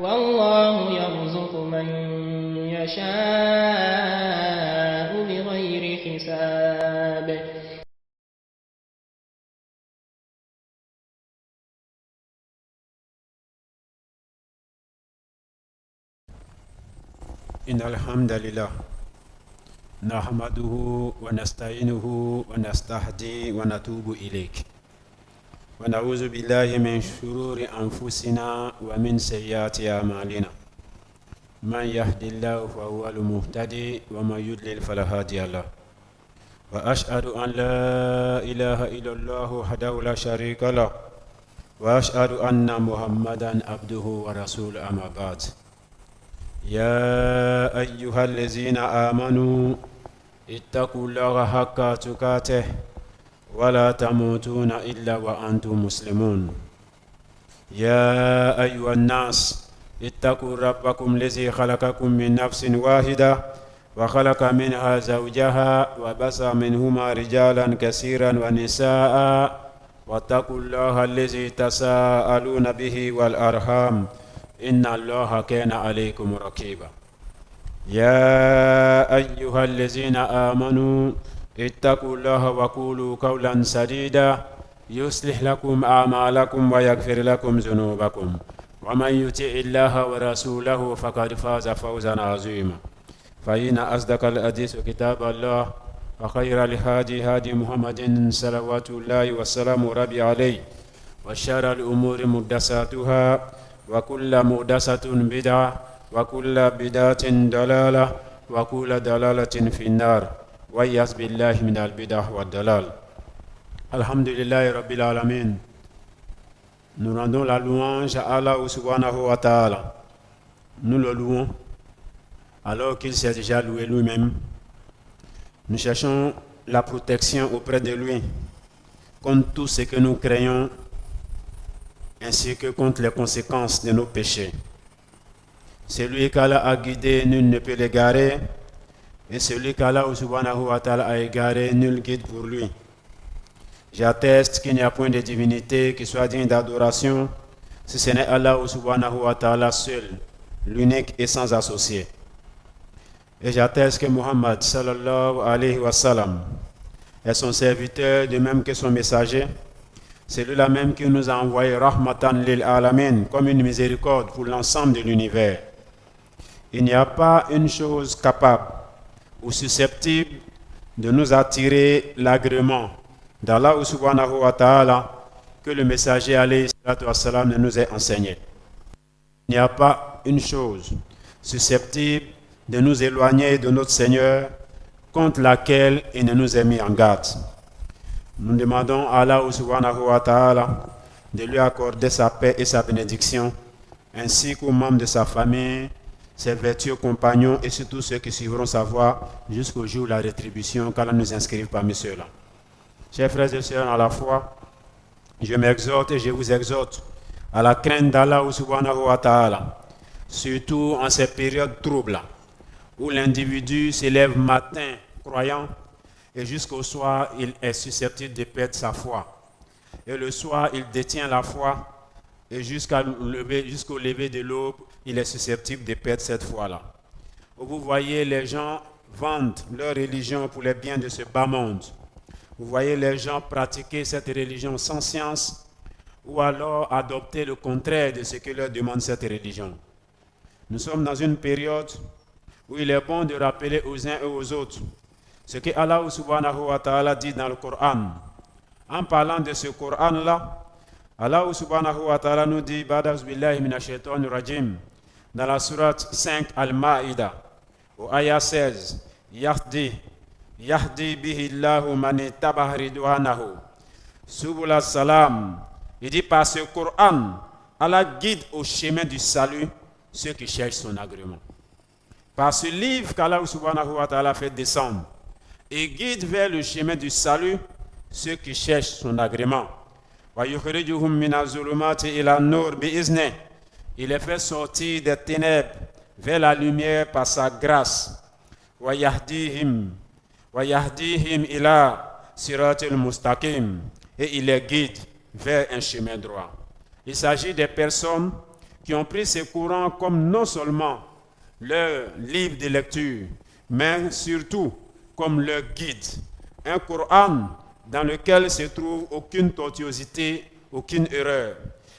والله يرزق من يشاء بغير حساب. إن الحمد لله نحمده ونستعينه ونستهدي ونتوب إليك ونعوذ بالله من شرور أنفسنا ومن سيئات أعمالنا. من يهد الله فهو المهتدي ومن يضلل فلا هادي له. وأشهد أن لا إله إلا الله وحده لا شريك له وأشهد أن محمدا عبده ورسوله. أما بعد، يا أيها الذين آمنوا اتقوا الله حق تقاته ولا تموتون إلا وأنتم مسلمون. يا أيها الناس اتقوا ربكم الذي خلقكم من نفس واحدة وخلق منها زوجها وبث منهما رجالا كثيرا ونساء واتقوا الله الذي تساءلون به والأرحام إن الله كان عليكم رقيبا. يا أيها الذين آمنوا اتقوا الله وقولوا قولا سديدا يصلح لكم أعمالكم ويغفر لكم ذنوبكم ومن يطع الله ورسوله فقد فاز فوزا عظيما. فإن أصدق الحديث كتاب الله وخير الهادي هادي محمد صلوات الله وسلامه ربي عليه وشر الأمور محدثاتها وكل محدثة بدعة وكل بدعة ضلالة وكل ضلالة في النار وإياذ بالله من البدع والضلال. الحمد لله رب العالمين. Nous rendons la louange à Allah subhanahu wa ta'ala. Nous le louons alors qu'il s'est déjà loué lui-même. Nous cherchons la protection auprès de lui contre tout ce que nous craignons ainsi que contre les conséquences de nos péchés. Celui qu'Allah a guidé, nul ne peut l'égarer, et celui qu'Allah subhanahu wa ta'ala a égaré, nul guide pour lui. J'atteste qu'il n'y a point de divinité qui soit digne d'adoration, si ce n'est Allah subhanahu wa ta'ala seul, l'unique et sans associé. Et j'atteste que Muhammad sallallahu alayhi wa sallam est son serviteur, de même que son messager. C'est lui-là même qui nous a envoyé rahmatan lil alamin, comme une miséricorde pour l'ensemble de l'univers. Il n'y a pas une chose capable ou susceptible de nous attirer l'agrément d'Allah subhanahu wa ta'ala que le messager alayhi salatu wa salam ne nous ait enseigné. Il n'y a pas une chose susceptible de nous éloigner de notre Seigneur contre laquelle il ne nous ait mis en garde. Nous demandons à Allah subhanahu wa ta'ala de lui accorder sa paix et sa bénédiction, ainsi qu'aux membres de sa famille, ses vertueux compagnons et surtout ceux qui suivront sa voie jusqu'au jour de la rétribution, qu'Allah nous inscrive parmi ceux-là. Chers frères et sœurs à la foi, je m'exhorte et je vous exhorte à la crainte d'Allah subhanahu wa ta'ala, surtout en ces périodes troubles où l'individu s'élève matin croyant et jusqu'au soir il est susceptible de perdre sa foi. Et le soir il détient la foi et jusqu'au lever de l'aube il est susceptible de perdre cette foi-là. Vous voyez les gens vendent leur religion pour les biens de ce bas monde. Vous voyez les gens pratiquer cette religion sans science ou alors adopter le contraire de ce que leur demande cette religion. Nous sommes dans une période où il est bon de rappeler aux uns et aux autres ce que Allah subhanahu wa ta'ala dit dans le Coran. En parlant de ce Coran-là, Allah subhanahu wa ta'ala nous dit Ba'da billahi minash shaitanir rajim dans la sourate 5 Al-Ma'ida au ayat 16 Yahdi bihi Allahu man ittaba'a ridwanahu subul salam. Il dit par ce Coran, Allah guide au chemin du salut ceux qui cherchent son agrément. Par ce livre qu'Allah subhanahu wa ta'ala fait descendre, et guide vers le chemin du salut ceux qui cherchent son agrément. Il les fait sortir des ténèbres vers la lumière par sa grâce. Et il les guide vers un chemin droit. Il s'agit des personnes qui ont pris ces courants comme non seulement leur livre de lecture, mais surtout comme leur guide. Un Coran dans lequel ne se trouve aucune tortuosité, aucune erreur,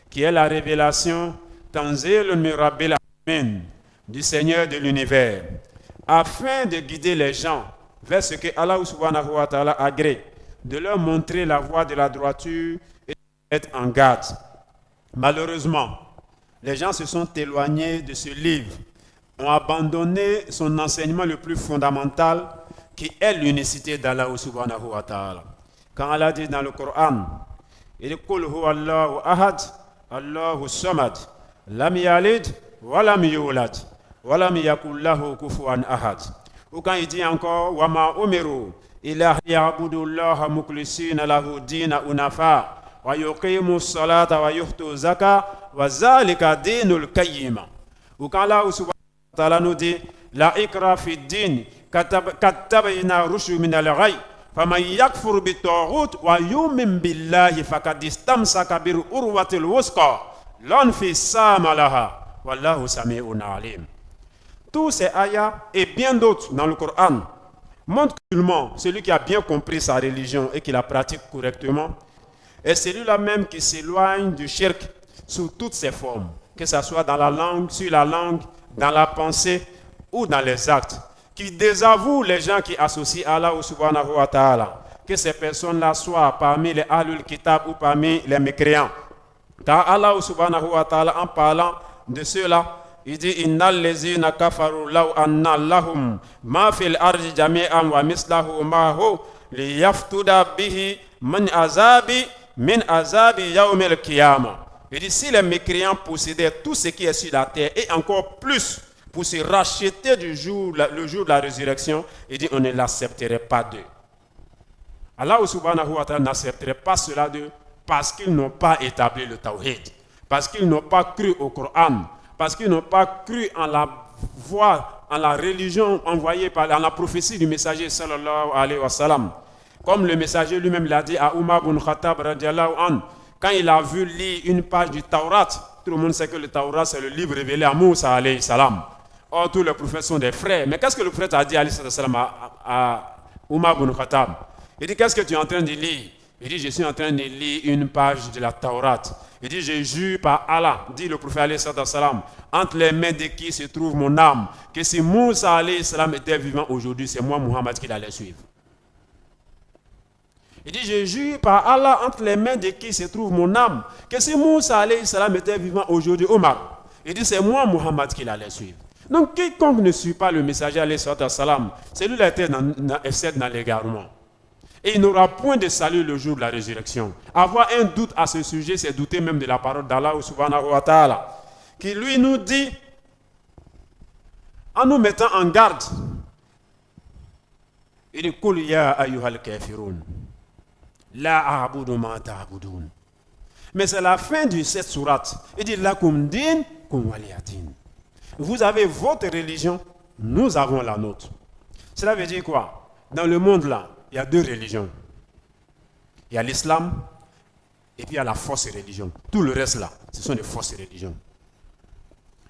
qui est la révélation Tanzil Mirabbil Alamin du Seigneur de l'univers, afin de guider les gens vers ce que Allah subhanahu wa ta'ala agrée, de leur montrer la voie de la droiture et d'être en garde. Malheureusement, les gens se sont éloignés de ce livre, ont abandonné son enseignement le plus fondamental, qui est l'unicité d'Allah subhanahu wa ta'ala. Quand Allah dit dans le Coran, il dit Qul huwa Allahu ahad, Allahu samad, lam yalid wa lam yulad, wa lam yakul lahu kufuwan ahad. Ou quand il dit encore wa ma umiru illa ya'budu Allah mukhlisina lahu dina unafa wa yuqimu salata wa yuhtu zaka wa zalika dinul qayyima. Ou quand Allah subhanahu wa ta'ala nous dit la ikra fi din katabina rushu min al-ghay faman yakfur bit-taghut wa yu'min billahi faqad istamsaka bil urwatil wusqa lan fisama laha wallahu sami'un alim. Tous ces ayats et bien d'autres dans le Coran montrent que celui qui a bien compris sa religion et qui la pratique correctement est celui-là même qui s'éloigne du shirk sous toutes ses formes, que ce soit dans la langue, sur la langue, dans la pensée ou dans les actes, qui désavoue les gens qui associent Allah subhanahu wa ta'ala, que ces personnes-là soient parmi les Ahlul Kitab ou parmi les mécréants. Car Allah subhanahu wa ta'ala, en parlant de ceux-là, il dit innal lezina kafaru law anna lahum ma fil ardi jami'an wa mislahu ma'hu liyaftuda bihi min azabi yawmil qiyamah. Il dit si les mécréants possédaient tout ce qui est sur la terre et encore plus pour se racheter le jour de la résurrection, il dit on ne l'accepterait pas d'eux. Allah subhanahu wa ta'ala n'accepterait pas cela d'eux parce qu'ils n'ont pas établi le tawhid, parce qu'ils n'ont pas cru au Coran, parce qu'ils n'ont pas cru en la voie, en la religion envoyée par la prophétie du messager sallallahu alayhi wa sallam. Comme le messager lui-même l'a dit à Umar ibn Khattab radiallahu anhu, quand il a vu lire une page du Taurat. Tout le monde sait que le Taurat c'est le livre révélé à Moussa alayhi salam. Or tous les prophètes sont des frères. Mais qu'est-ce que le prophète a dit alayhi salam à Umar ibn Khattab? Il dit qu'est-ce que tu es en train de lire? Il dit je suis en train de lire une page de la Taurat. Il dit je jure par Allah, dit le prophète alayhi salam, entre les mains de qui se trouve mon âme, que si Moussa alayhi salam était vivant aujourd'hui, c'est moi Muhammad qui l'allait suivre. Il dit je jure par Allah, entre les mains de qui se trouve mon âme, que si Moussa alayhi salam était vivant aujourd'hui, Omar, il dit c'est moi Muhammad qui l'allait suivre. Donc quiconque ne suit pas le messager alayhi salam, c'est lui qui a été dans l'égarement. Et il n'aura point de salut le jour de la résurrection. Avoir un doute à ce sujet, c'est douter même de la parole d'Allah subhanahu wa ta'ala, qui lui nous dit, en nous mettant en garde, il dit Qul ya ayyuhal kafirun la a'budu ma ta'budun. Mais c'est la fin de cette sourate. Il dit lakum din kum waliyadin. Vous avez votre religion, nous avons la nôtre. Cela veut dire quoi? Dans le monde là, il y a deux religions. Il y a l'islam et puis il y a la fausse religion. Tout le reste là, ce sont des fausses religions.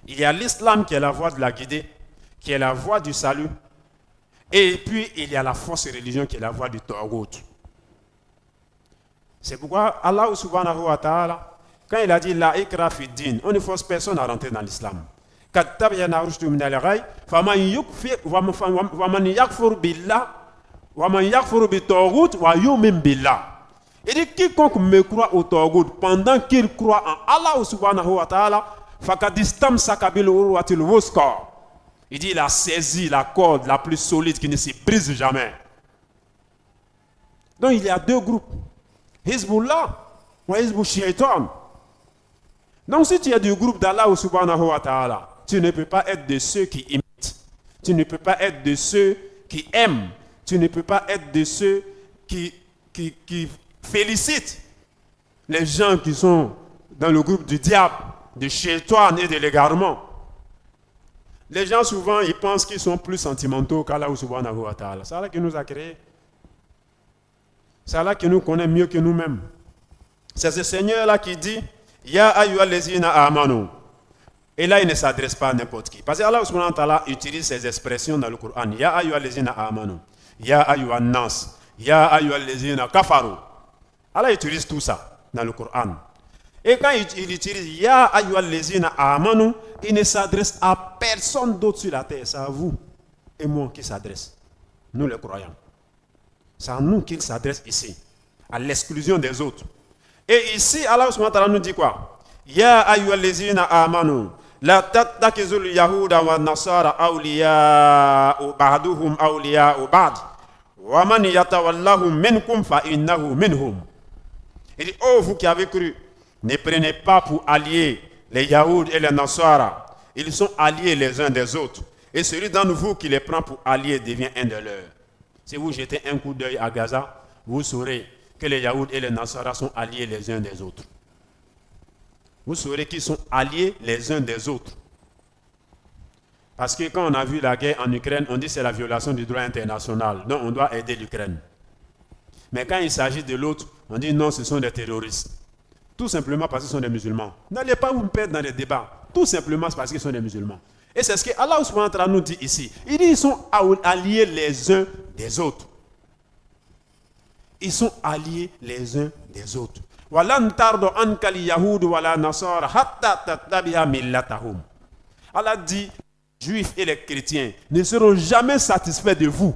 Il y a l'islam qui est la voie de la guidée, qui est la voie du salut. Et puis il y a la fausse religion qui est la voie du taghut. C'est pourquoi Allah subhanahu wa ta'ala, quand il a dit la ikra fi din, on ne force personne à rentrer dans l'islam. Il dit quiconque me croit au taghut pendant qu'il croit en Allah subhanahu wa ta'ala, il dit il a saisi la corde la plus solide qui ne se brise jamais. Donc il y a deux groupes, Hizbullah ou Hizbul Shaitan. Donc si tu es du groupe d'Allah subhanahu wa ta'ala, tu ne peux pas être de ceux qui imitent, tu ne peux pas être de ceux qui aiment, tu ne peux pas être de ceux qui félicitent les gens qui sont dans le groupe du diable, de Shaitan et de l'égarement. Les gens souvent ils pensent qu'ils sont plus sentimentaux qu'Allah subhanahu wa ta'ala. C'est Allah qui nous a créés. C'est Allah qui nous connaît mieux que nous-mêmes. C'est ce Seigneur-là qui dit Ya ayyuhal lezina amanu Et là, il ne s'adresse pas à n'importe qui. Parce que Allah subhanahu wa ta'ala utilise ces expressions dans le Coran. Ya ayyuhallazina amanu, ya ayyuhan nas, ya ayyuhallazina kafaru. Allah utilise tout ça dans le Coran. Et quand il utilise ya ayyuhallazina amanu, il ne s'adresse à personne d'autre sur la terre. C'est à vous et moi qui s'adresse. Nous les croyants. C'est à nous qu'il s'adresse ici, à l'exclusion des autres. Et ici, Allah subhanahu wa ta'ala nous dit quoi? Ya ayyuhallazina amanu. La tattakizul yahuda wa nasara awliya'u ba'duhum awliya'u ba'd wa man yatawallahum minkum fa innahu minhum. Il dit, oh vous qui avez cru, ne prenez pas pour alliés les Yahoud et les Nasara. Ils sont alliés les uns des autres. Et celui d'entre vous qui les prend pour alliés devient un de leurs. Si vous jetez un coup d'œil à Gaza, vous saurez que les Yahoud et les Nasara sont alliés les uns des autres. Vous saurez qu'ils sont alliés les uns des autres. Parce que quand on a vu la guerre en Ukraine, on dit que c'est la violation du droit international. Donc on doit aider l'Ukraine. Mais quand il s'agit de l'autre, on dit non, ce sont des terroristes. Tout simplement parce qu'ils sont des musulmans. N'allez pas vous perdre dans les débats. Tout simplement parce qu'ils sont des musulmans. Et c'est ce que Allah subhanahu wa ta'ala nous dit ici. Il dit qu'ils sont alliés les uns des autres. Ils sont alliés les uns des autres. Allah dit, juifs et les chrétiens ne seront jamais satisfaits de vous,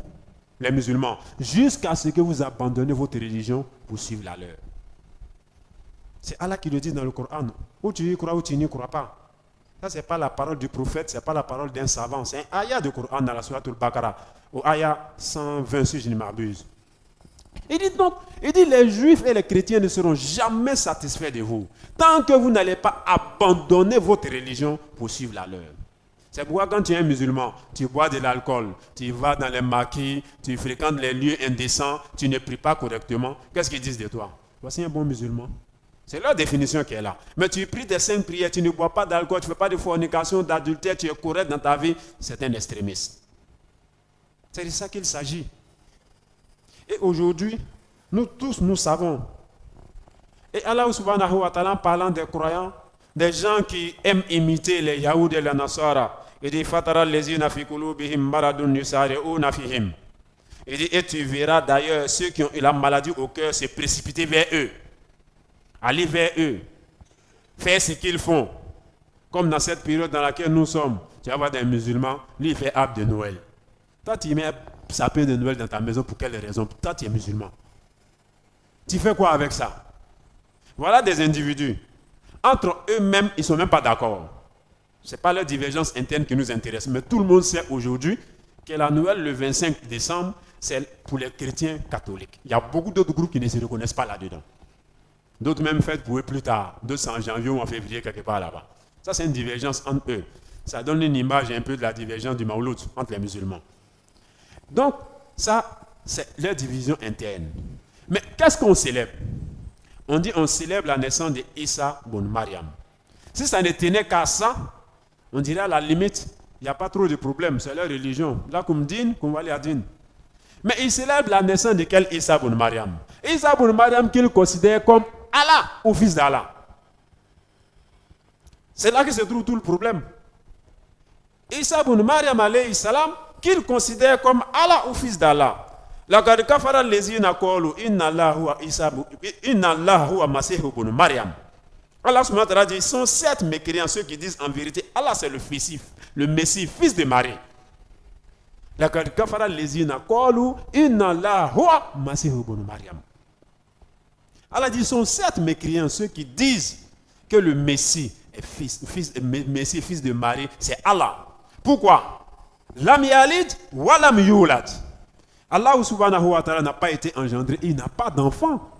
les musulmans, jusqu'à ce que vous abandonnez votre religion pour suivre la leur. C'est Allah qui le dit dans le Coran. Ou tu y crois ou tu n'y crois pas. Ça, ce n'est pas la parole du prophète, ce n'est pas la parole d'un savant. C'est un ayat du Coran dans la Sourate Al-Baqarah, au ayat 120, si je ne m'abuse. Il dit donc, les juifs et les chrétiens ne seront jamais satisfaits de vous, tant que vous n'allez pas abandonner votre religion pour suivre la leur. C'est pourquoi quand tu es un musulman, tu bois de l'alcool, tu vas dans les maquis, tu fréquentes les lieux indécents, tu ne pries pas correctement. Qu'est-ce qu'ils disent de toi? Voici un bon musulman. C'est leur définition qui est là. Mais tu pries des saintes prières, tu ne bois pas d'alcool, tu ne fais pas de fornication, d'adultère, tu es correct dans ta vie. C'est un extrémiste. C'est de ça qu'il s'agit. Et aujourd'hui, nous tous, nous savons. Et Allah subhanahu wa ta'ala, parlant des croyants, des gens qui aiment imiter les Yahoud et les Nasara, il dit, Fatara lezina fi kulubihim maradun yusari'una fihim. Il dit, et tu verras d'ailleurs ceux qui ont eu la maladie au cœur se précipiter vers eux. Aller vers eux. Faire ce qu'ils font. Comme dans cette période dans laquelle nous sommes. Tu vas voir des musulmans, lui il fait arbre de Noël. Toi tu mets sapin de Noël dans ta maison pour quelle raison? Toi tu es musulman. Tu fais quoi avec ça? Voilà des individus. Entre eux-mêmes, ils ne sont même pas d'accord. Ce n'est pas leur divergence interne qui nous intéresse. Mais tout le monde sait aujourd'hui que la Noël, le 25 décembre, c'est pour les chrétiens catholiques. Il y a beaucoup d'autres groupes qui ne se reconnaissent pas là-dedans. D'autres même fêtent pour eux plus tard. D'autres en janvier ou en février, quelque part là-bas. Ça, c'est une divergence entre eux. Ça donne une image un peu de la divergence du Mawlud entre les musulmans. Donc, ça, c'est leur division interne. Mais qu'est-ce qu'on célèbre? On dit on célèbre la naissance de Isa ibn Maryam. Si ça ne tenait qu'à ça, on dirait à la limite, il n'y a pas trop de problème, c'est leur religion. Là, comme din, comme wali adin. Mais ils célèbrent la naissance de quel Isa ibn Maryam? Isa ibn Maryam qu'ils considèrent comme Allah ou fils d'Allah. C'est là que se trouve tout le problème. Isa ibn Maryam alayhi salam, qu'ils considèrent comme Allah ou fils d'Allah. لقد كفر الذين قالوا إن الله هو المسيح ابن مريم. Allah subhanahu wa ta'ala dit, ils sont certes mécréants ceux qui disent en vérité Allah c'est le Messie, fils de Marie. لقد كفر الذين قالوا إن الله هو المسيح ابن مريم. Allah dit, ils sont certes mécréants ceux qui disent que le Messie est fils de Marie, c'est Allah. Pourquoi? Lam yalid wa lam yulad. Allah subhanahu wa ta'ala n'a pas été engendré, il n'a pas d'enfant.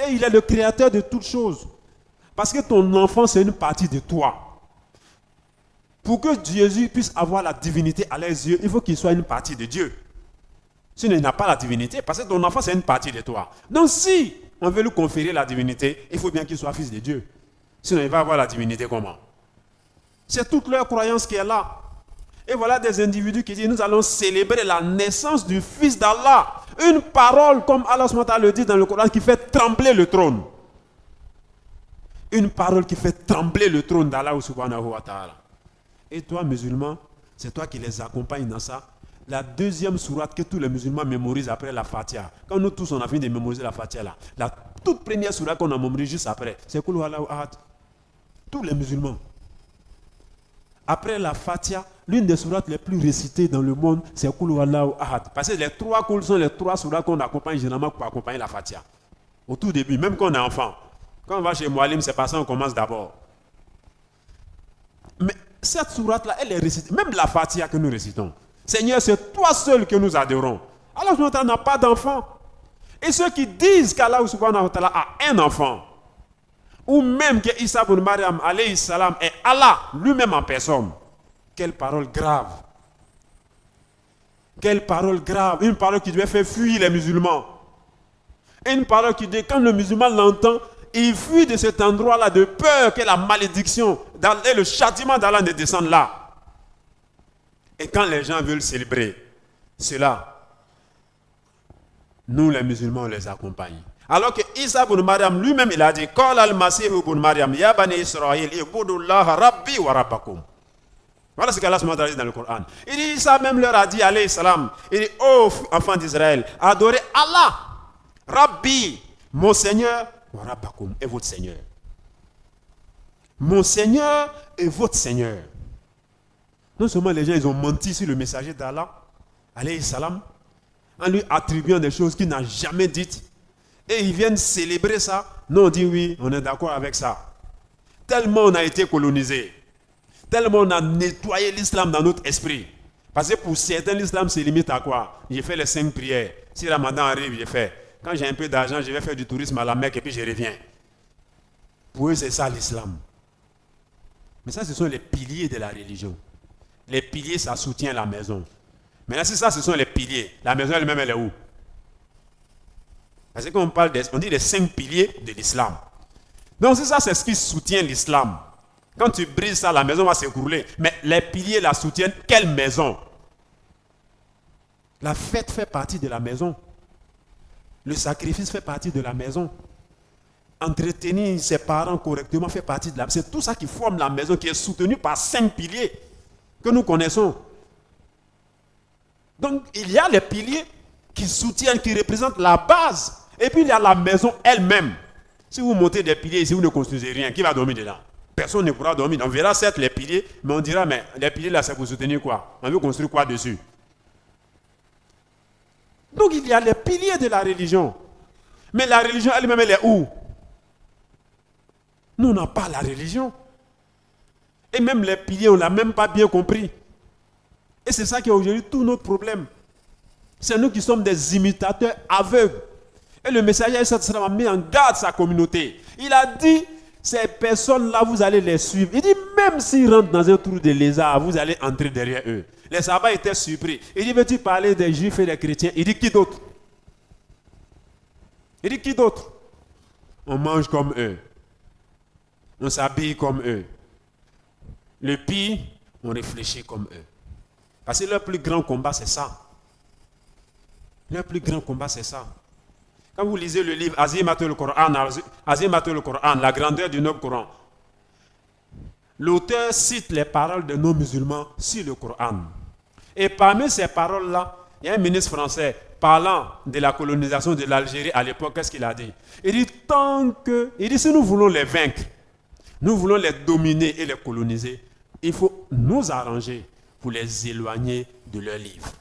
Il est le créateur de toutes choses. Parce que ton enfant, c'est une partie de toi. Pour que Jésus puisse avoir la divinité à les yeux, il faut qu'il soit une partie de Dieu. Sinon, il n'a pas la divinité, parce que ton enfant, c'est une partie de toi. Donc, si on veut lui conférer la divinité, il faut bien qu'il soit fils de Dieu. Sinon, il va avoir la divinité comment? C'est toute leur croyance qui est là. Et voilà des individus qui disent, nous allons célébrer la naissance du Fils d'Allah. Une parole, comme Allah le dit dans le Coran, qui fait trembler le trône. Une parole qui fait trembler le trône d'Allah subhanahu wa ta'ala. Et toi, musulman, c'est toi qui les accompagnes dans ça. La deuxième sourate que tous les musulmans mémorisent après la Fatiha. Quand nous tous on a fini de mémoriser la Fatiha là, la toute première sourate qu'on a mémorisée juste après, c'est Qul Huwallahu Ahad. Tous les musulmans. Après la Fatiha, l'une des sourates les plus récitées dans le monde, c'est Qul Huwallahu Ahad. Parce que les trois Qul sont les trois sourates qu'on accompagne généralement pour accompagner la Fatiha. Au tout début, même quand on est enfant. Quand on va chez Moualim, c'est pas ça, on commence d'abord. Mais cette sourate-là, elle est récitée. Même la Fatiha que nous récitons. Seigneur, c'est toi seul que nous adorons. Allah subhanahu wa ta'ala n'a pas d'enfant. Et ceux qui disent qu'Allah subhanahu wa ta'ala a un enfant, ou même que Isa ibn Maryam alayhi salam est Allah lui-même en personne, quelle parole grave. Quelle parole grave. Une parole qui devait faire fuir les musulmans. Une parole qui dit, quand le musulman l'entend, il fuit de cet endroit-là de peur que la malédiction et le châtiment d'Allah ne descendent là. Et quand les gens veulent célébrer cela, nous les musulmans on les accompagne. Alors que Isa ibn Maryam lui-même il a dit Qala al-Masih ibn Maryam ya bani Israël ibudullaha rabbi wa rabbakum. Voilà ce qu'Allah dit dans le Coran. Il dit Isa même leur a dit alayhi salam, il dit ô enfants d'Israël, adorez Allah, Rabbi, mon Seigneur, wa rabbakum, et votre Seigneur. Mon Seigneur et votre Seigneur. Non seulement les gens ils ont menti sur le messager d'Allah, alayhi salam, en lui attribuant des choses qu'il n'a jamais dites, et ils viennent célébrer ça. Non, on dit oui, on est d'accord avec ça. Tellement on a été colonisé, tellement on a nettoyé l'islam dans notre esprit. Parce que pour certains, l'islam se limite à quoi? J'ai fait les 5 prières. Si Ramadan arrive, j'ai fait. Quand j'ai un peu d'argent, je vais faire du tourisme à la Mecque et puis je reviens. Pour eux, c'est ça l'islam. Mais ça, ce sont les piliers de la religion. Les piliers, ça soutient la maison. Maintenant, si ça, ce sont les piliers, la maison elle-même, elle est où? Parce que quand on parle on dit les 5 piliers de l'islam. Donc, si ça, c'est ce qui soutient l'islam. Quand tu brises ça, la maison va s'écrouler. Mais les piliers la soutiennent. Quelle maison? La fête fait partie de la maison. Le sacrifice fait partie de la maison. Entretenir ses parents correctement fait partie de la maison. C'est tout ça qui forme la maison, qui est soutenu par 5 piliers que nous connaissons. Donc, il y a les piliers qui soutiennent, qui représentent la base. Et puis, il y a la maison elle-même. Si vous montez des piliers ici, vous ne construisez rien. Qui va dormir dedans? Personne ne pourra dormir. On verra certes les piliers, mais on dira, mais les piliers là, c'est pour soutenir quoi? On veut construire quoi dessus? Donc, il y a les piliers de la religion. Mais la religion elle-même, elle est où? Nous, on n'a pas la religion. Et même les piliers, on ne l'a même pas bien compris. Et c'est ça qui est aujourd'hui tout notre problème. C'est nous qui sommes des imitateurs aveugles. Et le messager a mis en garde sa communauté. Il a dit, ces personnes-là, vous allez les suivre. Il dit, même s'ils rentrent dans un trou de lézard, vous allez entrer derrière eux. Les sabbats étaient surpris. Il dit, veux-tu parler des juifs et des chrétiens? Il dit, qui d'autre? Il dit, qui d'autre? On mange comme eux. On s'habille comme eux. Le pire, on réfléchit comme eux. Parce que leur plus grand combat, c'est ça. Leur plus grand combat, c'est ça. Quand vous lisez le livre Azimatul Coran, la grandeur du Noble Coran, l'auteur cite les paroles de nos musulmans sur le Coran. Et parmi ces paroles-là, il y a un ministre français parlant de la colonisation de l'Algérie à l'époque, qu'est-ce qu'il a dit? Il dit, si nous voulons les vaincre, nous voulons les dominer et les coloniser, il faut nous arranger pour les éloigner de leur livre.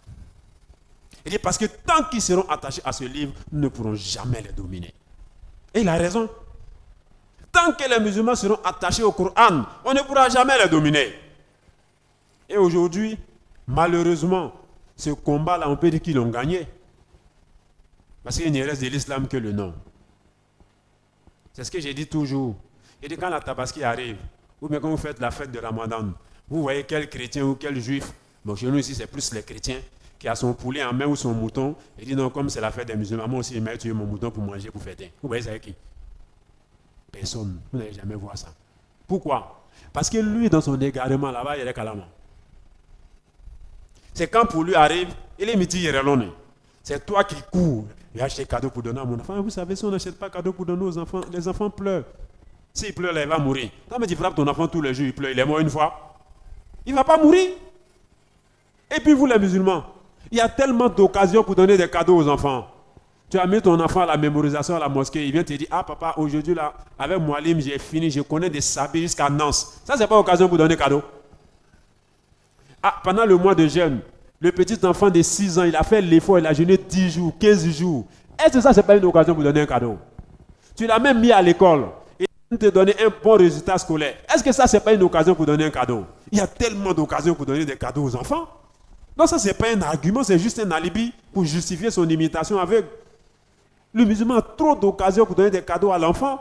Il dit parce que tant qu'ils seront attachés à ce livre, nous ne pourrons jamais les dominer. Et il a raison. Tant que les musulmans seront attachés au Coran, on ne pourra jamais les dominer. Et aujourd'hui, malheureusement, ce combat-là, on peut dire qu'ils l'ont gagné. Parce qu'il ne reste de l'islam que le nom. C'est ce que j'ai dit toujours. Il dit quand la Tabaski arrive, ou bien quand vous faites la fête de Ramadan, vous voyez quel chrétien ou quel juif, bon chez nous ici c'est plus les chrétiens, qui a son poulet en main ou son mouton, il dit non, comme c'est la fête des musulmans, moi aussi je vais tuer mon mouton pour manger, pour fêter. Vous voyez ça avec qui? Personne. Vous n'allez jamais voir ça. Pourquoi? Parce que lui, dans son égarement là-bas, il est calme. C'est quand pour lui arrive, il est miti yerelone. C'est toi qui cours. Il a acheté cadeau pour donner à mon enfant. Vous savez, si on n'achète pas cadeau pour donner aux enfants, les enfants pleurent. S'il pleure, là, il va mourir. Quand tu frappes ton enfant tous les jours, il pleure, il est mort une fois. Il ne va pas mourir. Et puis vous les musulmans, il y a tellement d'occasions pour donner des cadeaux aux enfants. Tu as mis ton enfant à la mémorisation à la mosquée, il vient te dire, ah papa, aujourd'hui là, avec Moualim, j'ai fini, je connais des sabis jusqu'à Nance. Ça, c'est pas occasion pour donner des cadeaux. Ah, pendant le mois de jeûne, le petit enfant de 6 ans, il a fait l'effort, il a jeûné 10 jours, 15 jours. Est-ce que ça, c'est pas une occasion pour donner un cadeau? Tu l'as même mis à l'école et il te donner un bon résultat scolaire. Est-ce que ça, c'est pas une occasion pour donner un cadeau? Il y a tellement d'occasions pour donner des cadeaux aux enfants. Non, ça, c'est pas un argument, c'est juste un alibi pour justifier son imitation aveugle. Le musulman a trop d'occasions pour donner des cadeaux à l'enfant,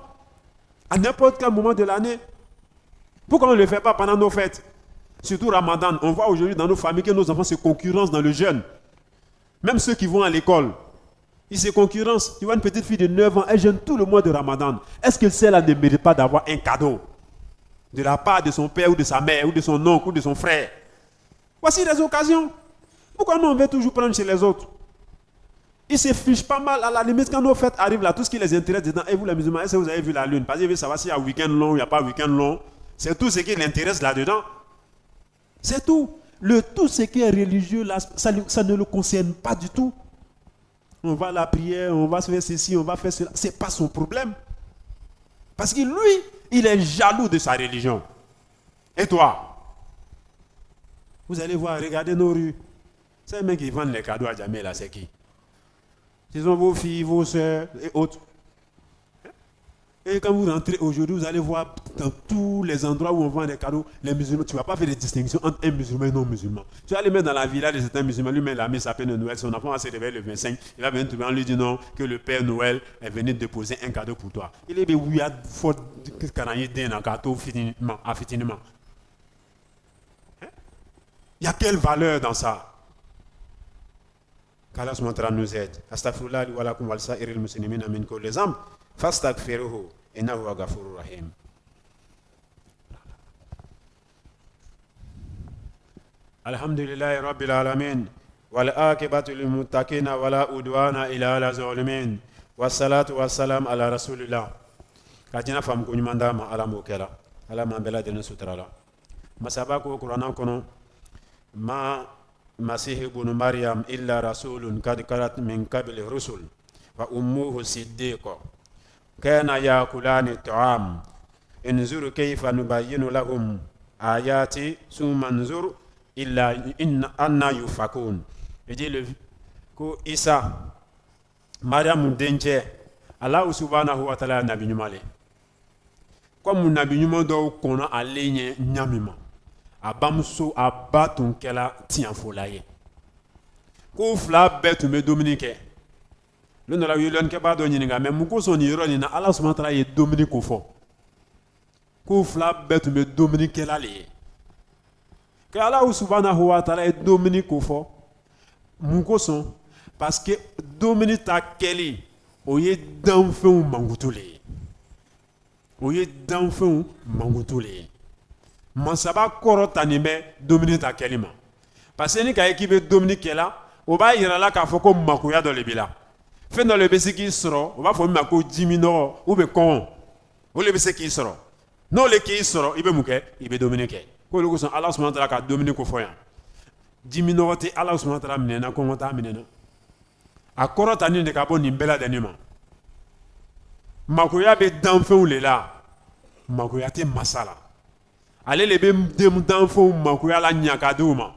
à n'importe quel moment de l'année. Pourquoi on ne le fait pas pendant nos fêtes? Surtout Ramadan. On voit aujourd'hui dans nos familles que nos enfants se concurrencent dans le jeûne. Même ceux qui vont à l'école, ils se concurrencent. Tu vois une petite fille de 9 ans, elle jeûne tout le mois de Ramadan. Est-ce que celle-là ne mérite pas d'avoir un cadeau de la part de son père ou de sa mère ou de son oncle ou de son frère? Voici les occasions. Pourquoi nous on veut toujours prendre chez les autres? Ils se fichent pas mal. À la limite, quand nos fêtes arrivent là, tout ce qui les intéresse dedans, et vous les musulmans, est-ce que vous avez vu la lune? Parce qu'ils veulent savoir s'il y a week-end long, il n'y a pas week-end long. C'est tout ce qui les intéresse là-dedans. C'est tout. Tout ce qui est religieux, là, ça ne le concerne pas du tout. On va à la prière, on va se faire ceci, on va faire cela. Ce n'est pas son problème. Parce que lui, il est jaloux de sa religion. Et toi? Vous allez voir, regardez nos rues. Ces mecs qui vendent les cadeaux à Djamé, là, c'est qui? Ce sont vos filles, vos soeurs et autres. Et quand vous rentrez aujourd'hui, vous allez voir dans tous les endroits où on vend des cadeaux, les musulmans, tu ne vas pas faire de distinction entre un musulman et un non-musulman. Tu vas aller mettre dans la villa de certains musulmans, lui met la mise sapin de Noël, son enfant va se réveiller le 25, il va venir trouver en lui disant que le Père Noël est venu déposer un cadeau pour toi. Il est bien, oui, il y a fort de caranier d'un cadeau finiment. Il y a quelle valeur dans ça? Qu'Allah subhanahu nous aide. Astaghfirullah li wa lakum wa lisa'iril muslimina min kulli dhanb fastaghfiruhu innahu huwa ghafurur rahim. Alhamdulillahi rabbil alamin wal aqibatu lil muttaqin wa la udwana illa ala zalimin wassalatu wassalam ala rasulillah. Kajina fam ko nyumanda ma ala mo kela ala ma bela de sutrala masaba ko qur'an kono ma Masih ibn Maryam illa rasulun kad karat min qabli rusul wa ummuhu siddiqa kana yakulani ta'am inzur kayfa nubayyinu lahum ayati summa anzur illa inna anna yufakun. Et le ko Isa Maryam denje Allah subhanahu wa ta'ala nabi nyumale comme nabi nyumo do kono alenye nyamima Abamso abatun kela tianfolaye. Ko fla betu me Dominique. Le na la yelon ke ba do nyinga me muko so ni roni na Allah subhanahu wa ta'ala ye Dominique ko fo. Ko fla betu me Dominique la le. Que Allah subhanahu wa ta'ala ye Dominique ko fo. Muko so parce que Dominique ta keli oye danfeu mangutule. Oye danfeu mangutule. Mansaba koro tanimbe Dominique ta kelima. Parce que ni ka équipe Dominique là, on va ira là ka foko makuya dans le bila. Fait dans le besi qui soro, on va fo mako 10 minutes ou be kon. O le besi qui soro. Non le qui soro, ibe muke, ibe Dominique. Ko le ko son Allah subhanahu wa ta'ala ka Dominique ko foya. 10 minutes te Allah subhanahu wa ta'ala minena ko ngota minena. A koro tanine de ka bo ni bela denima. Makuya be danfeu le la. Makuya te masala. Allez les bem d'enfants makuya la nyakadouma.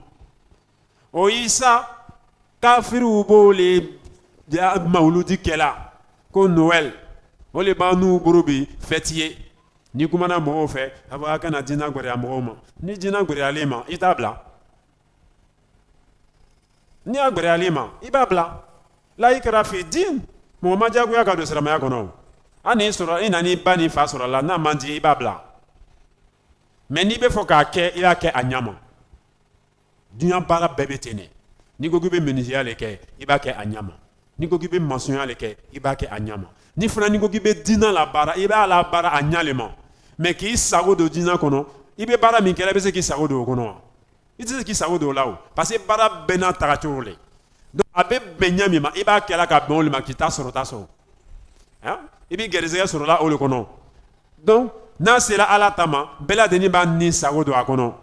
O Isa kafiru bo le ya mauludi kela ko Noël. O le banu burubi fêtier. Ni kumana mo fe aba kana dina gore amoma. Ni dina gore alima itabla. Ni agore alima ibabla. La ikra fi din. Mo majagu ya ka do sera ma yakono. Ani sura inani bani fa sura la na mandi ibabla. Mais ni be fo ka ke ila ke anyama dunya bara bebe tene ni go gibe menisia le ke iba ke anyama ni go gibe masonya le ke iba ke anyama ni fana ni go gibe dina la bara iba la bara anyalema mais ki sago do dina kono ibe bara min kele be se ki sago do kono iti ki sago do lawo parce que bara bena taratole donc abe benyami ma iba ke la ka bon le makita soro taso hein ibi gereze soro la o le kono donc n'a sera ala tama bela deni ba ni sago do akono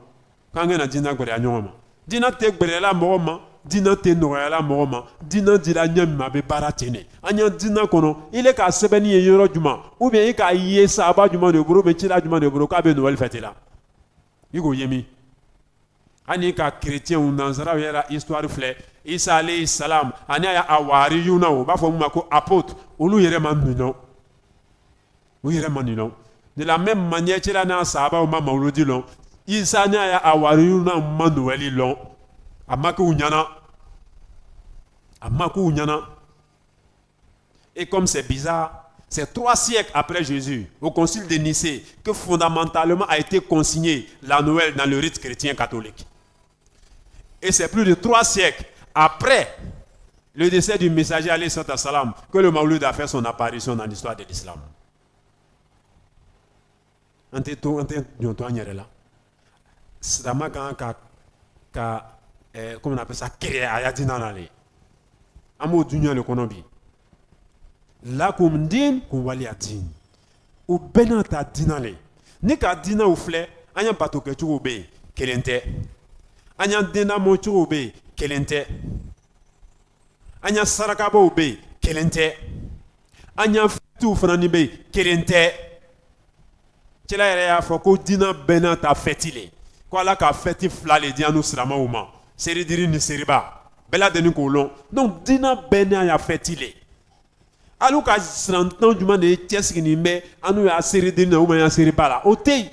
kanga na dina gbere anyoma dina te gbere la moma dina te no la moma dina dira nyama be baratene anya dina kono ile ka sebeni ye yoro juma ou bien ka ye saba juma de buru be tira juma de buru ka be noel fetela igo yemi ani ka chrétien ou nanzara yera histoire flé Isa alayhi salam ani ya awari yuna o ba fo mu ko apôtre olu yere man nuno o yere man nuno de la même manière que la sahaba o ma mauludi long Isa ni ya awari yuna manueli long amako unyana et comme c'est bizarre, c'est 3 siècles après Jésus, au concile de Nicée, que fondamentalement a été consigné la Noël dans le rite chrétien catholique. Et c'est plus de 3 siècles après le décès du messager alayhi salam que le Maouloud a fait son apparition dans l'histoire de l'islam. Comment on appelle ça? Amo dunya le konobi. La kum din kum wali adin. Ou benata dinale. Ni ka dina ou fle, anya bato ke chugo be kelente. Anya dina mo chugo be kelente. Anya sarakabo be kelente. Anya fitu franani be kelente. Tela yere ya foko dina benata fetile. Kwa la ka feti flale dianu srama uma. Seri diri ni seriba. Bela deni kolon. Donc dina bena ya fetile. Alu ka srantan juma de tieski ni me anu ya seri dini na uma ya seri bala. Otei.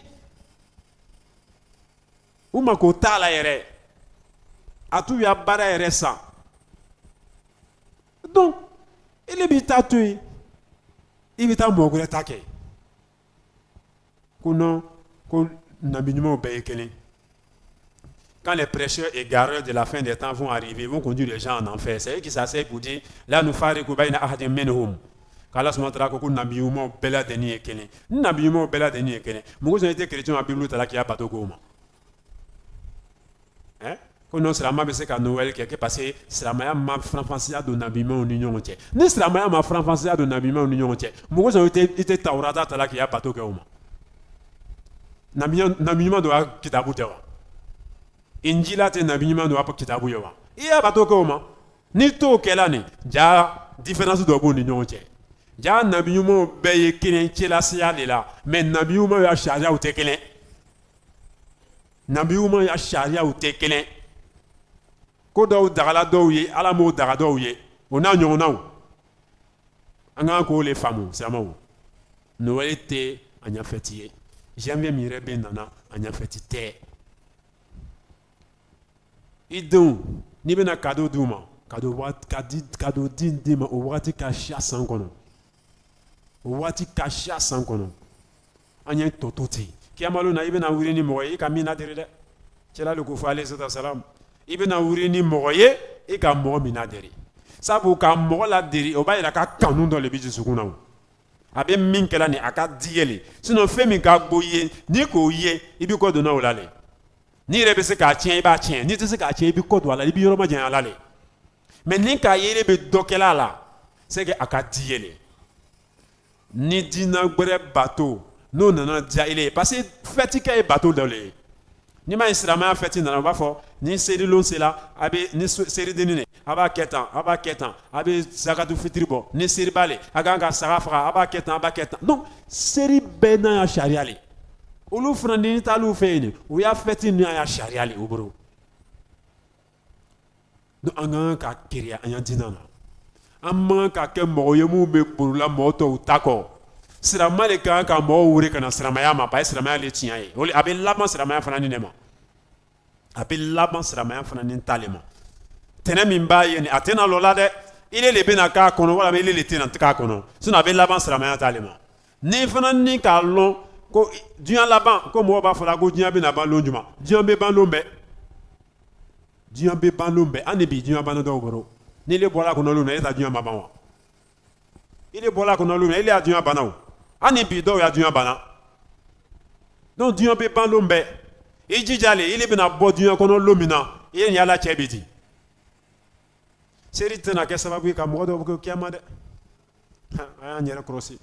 Uma ko tala yere. Atu ya bara yere sa. Donc il bita tui. Il bita mogure take. Kuno ko nabinyuma obeye kelen. Quand les prêcheurs égareurs de la fin des temps vont arriver, vont conduire les gens en enfer. C'est eux qui s'asseyent pour dire là nous farons bayna ahadim minhum. Kala se montra ko nabiyuma bela deni ekene. Nabiyuma bela deni ekene. Mugo sont été chrétiens à Bible tala ki a bato goma. Hein? Ko non sera be se ka Noël quelque passé sera ma franfansia do nabiyuma en union entière. Ni sera ma franfansia do nabiyuma en union entière. Mugo sont été taurata tala ki a bato goma. Nabiyuma do kitabu tewa. Injila te nabi nyuma do apo kitabu yawa iya bato ko ma ni to kelani ja différence do bon ni nyonche ja nabi nyuma be ye kenen chela sia de la mais nabi nyuma ya sharia ou te kelen nabi nyuma ya sharia ou te kelen ko do dagala do ye ala mo daga do ye ona nyona o anga ko les femmes c'est amawo Noël te anya fetiye janvier mire ben nana anya fetite idon ni bena cadeau duma cadeau din dima o wati ka chasan kono o wati ka chasan kono anya tototi kiamalo na ibena wuri ni moye ka mina dere de cela le ko fale salam ibena wuri ni moye e ka mo mina dere sabu ka mo la dere o ba ira ka kanu do le biji sukuna abe min kala ni aka diele sinon femi ka gboye ni ko ye ibi ko do na o lale ni rebe se ka tien ba tien ni te se ka tien bi ko do ala bi yoro ma jan ala le mais ni ka yere be dokela la c'est que aka diele ni dina gbere bateau no nana dia ile parce que feti ka e bateau dans le ni ma israma feti nana ba fo ni seri lon sela abe ni seri denine aba ketan abe zakatu fitribo ni seri bale aga ga sarafa aba ketan donc seri bena ya sharia le olu frandi talu feene o ya feti ni ya sharia le obro do anga ka kiria anya dinana amma ka ke moye mu be burula moto utako sira male ka mo wure kana sira maya ma pa sira maya le tian e oli abe laban sira maya fana ni nema abe laban sira maya fana ni talema tene min ba ye ni atena lola de ile le bena ka kono wala ile le tena ka kono sino abe laban sira maya talema ni fana ni ka lon ko diyan laban ko mo ba fola ko diyan be na ban lonjuma diyan be ban lombe ani bi diyan ban do boro ni le bola ko no lu na eta diyan maban wa ile bola ko no lu na ile a diyan banawo ani bi do ya diyan bana donc diyan be ban lombe e jijale ile be na bo diyan ko no lomina ile ni ala chebiti seri tena ke sababu ka mo do ko kiyama de aya nyere krosi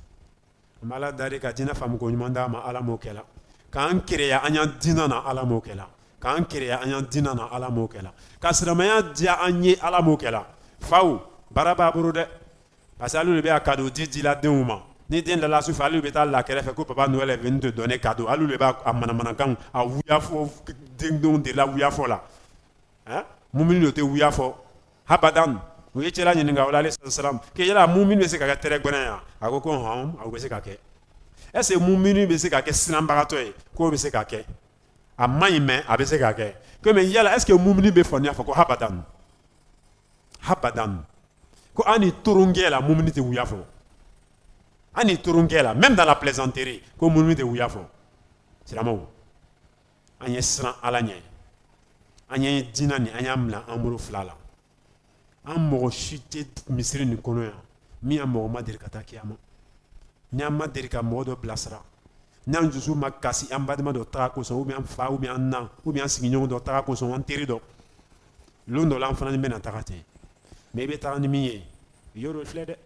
mala dari ka dina fam ko nyuma da ma ala mo kela kan kireya anya dina na ala mo kela kan kireya anya dina na ala mo kela ka siramaya dia anye ala mo kela faw baraba buru de pasalu le be akado di la denuma ni den la su falu be ta la kere fe ko papa Noël est venu te donner cadeau alu le ba amana mana kan a wuya fo ding dong de la wuya fo la hein mumin le te wuya fo habadan o ye cela ɲininka o la alayhi salam ke yala mumini bɛ se ka kɛ tɛrɛ gbɛnɛ ya a ko hɔn a bɛ se ka kɛ est ce que mumini bɛ se ka kɛ siranbagatɔ ye k'o bɛ se ka kɛ a man ɲi mɛ a bɛ se ka kɛ komi yala est ce que mumini bɛ fɔ ni y'a fɔ ko habadan habadan ko an ni toronkɛ la mumini tɛ wuya fɔ an ni toronkɛ la même dans la plaisanterie ko mumini tɛ wuya fɔ silamɛw an ye siran ala ɲɛ an ye diinɛ nin an y'a minɛ an bolo fila la an mɔgɔ si tɛ misiri nin kɔnɔ yan min ya mɔgɔ ma deli ka taa kiyama ni an ma deli ka mɔgɔ dɔ bilasira ni an dusu ma kasi an badama dɔ taga kosɔn ou bien an fa ou bien an na ou bien an sigiɲɔgɔn dɔ taga kosɔn an teri dɔ lon dɔ la an fana ni bɛna taga ten mais i bɛ taga ni min ye yɔrɔ filɛ dɛ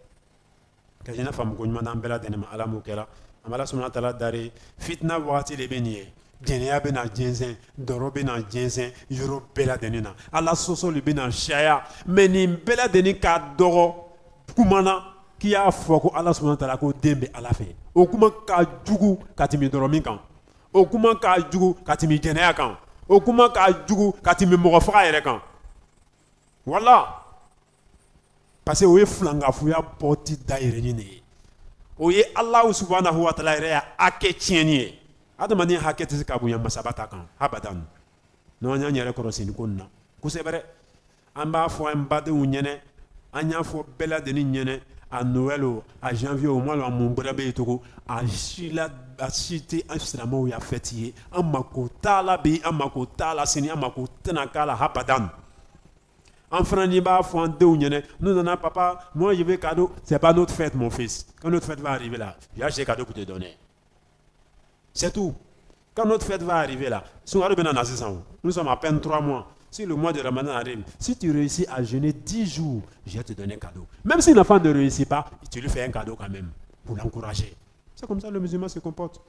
ka jɛnɛ faamu ko ɲuman d'an bɛɛ lajɛlen ma ala m'o kɛra an bɛ ala subahana taala dari fitina wagati de bɛ nin ye jɛnɛya bɛ na jɛnsɛn dɔrɔ bɛ na jɛnsɛn yɔrɔ bɛɛ lajɛlen na ala sɔsɔli bɛ na caya mɛ nin bɛɛ lajɛlen ka dɔgɔ kuma na k'i y'a fɔ ko ala subahana taala ko den bɛ ala fɛ o kuma ka jugu ka tɛmɛ dɔrɔ min kan o kuma ka jugu ka tɛmɛ jɛnɛya kan o kuma ka jugu ka tɛmɛ mɔgɔ faga yɛrɛ kan wala parce que o ye filankafoya bɔti dayɛlɛlen de ye o ye ala subahanahu wa taala yɛrɛ y'a hakɛ tiɲɛni ye adamaden hakɛ tɛ se ka bonya masaba ta kan abadan n'an y'an yɛrɛ kɔrɔsigi ko nin na kosɛbɛ dɛ an b'a fɔ an badenw ɲɛnɛ an y'a fɔ bɛɛ lajɛlen ɲɛnɛ a Noël o a janvier o ma lɔn a mun wɛrɛ bɛ yen tugun a si tɛ an silamɛw ya fɛti ye an mako t'a la bi an mako t'a la sini an mako tɛna k'a la abadan an fana n'i b'a fɔ an denw ɲɛnɛ n'u nana papa moi je veux cadeau c'est pas notre fête mon fils quand notre fête va arriver là il y a acheté cadeau pour te donner. C'est tout. Quand notre fête va arriver là, nous sommes à peine 3 mois. Si le mois de Ramadan arrive, si tu réussis à jeûner 10 jours, je vais te donner un cadeau. Même si l'enfant ne réussit pas, tu lui fais un cadeau quand même, pour l'encourager. C'est comme ça que le musulman se comporte.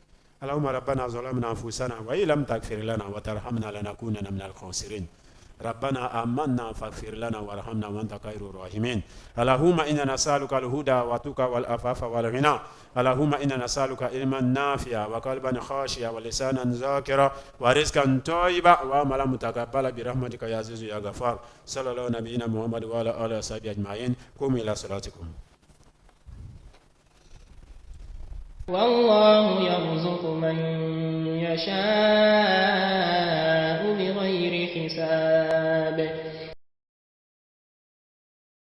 Allahumma rabbana zalamna anfusana wa illam taghfir lana wa tarhamna lanakunanna minal khasirin. ربنا آمنا فاغفر لنا وارحمنا وانت خير الراحمين اللهم إنا نسألك الهدى والتقى والعفاف والغنى اللهم إنا نسألك علما نافعا وقلبا خاشعا ولسانا ذاكرا ورزقا طيبا وعملا متقبلا برحمتك يا عزيز يا غفار صلى الله على نبينا محمد وعلى آله وصحبه أجمعين قوموا إلى صلاتكم. والله يرزق من يشاء بغير حساب